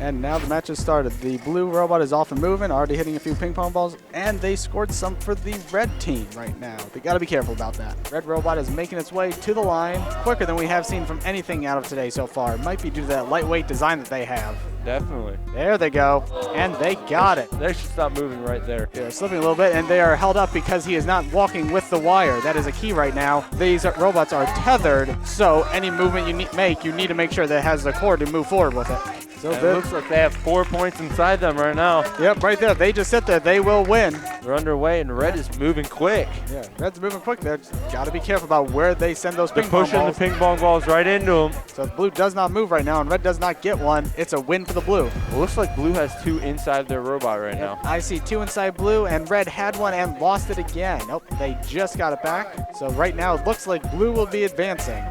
And now the match has started. The blue robot is off and moving, already hitting a few ping pong balls, and they scored some for the red team right now. They got to be careful about that. Red robot is making its way to the line quicker than we have seen from anything out of today so far. It might be due to that lightweight design that they have. Definitely. There they go, and they got it. They should stop moving right there. They're slipping a little bit, and they are held up because he is not walking with the wire. That is a key right now. These robots are tethered, so any movement you need to make sure that it has the cord to move forward with it. So it looks like they have 4 points inside them right now. Yep, right there. They just sit there. They will win. They're underway, and red is moving quick. Yeah, red's moving quick. They've got to be careful about where they send those They're ping pong balls. pushing the ping pong balls right into them. So blue does not move right now, and red does not get one. It's a win for the blue. It looks like blue has 2 inside their robot right now. I see 2 inside blue, and red had one and lost it again. Nope, they just got it back. So right now it looks like blue will be advancing.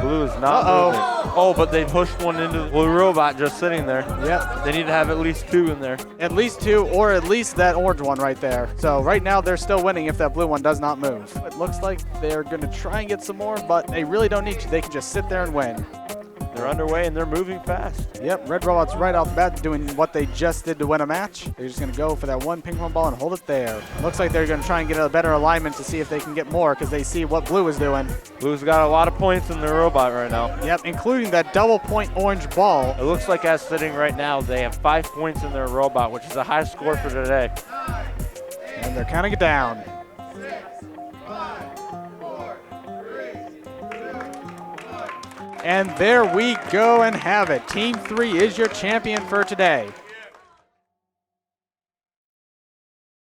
Blue is not moving. Oh, but they pushed one into the blue robot just sitting there. Yep. They need to have at least 2 in there. At least 2, or at least that orange one right there. So right now they're still winning if that blue one does not move. It looks like they're going to try and get some more, but they really don't need to. They can just sit there and win. They're underway and they're moving fast. Yep, red robot's right off the bat doing what they just did to win a match. They're just going to go for that one ping pong ball and hold it there. Looks like they're going to try and get a better alignment to see if they can get more because they see what blue is doing. Blue's got a lot of points in their robot right now. Yep, including that double point orange ball. It looks like as sitting right now, they have 5 points in their robot, which is a high score for today. And they're counting it down. And there we go and have it. Team 3 is your champion for today.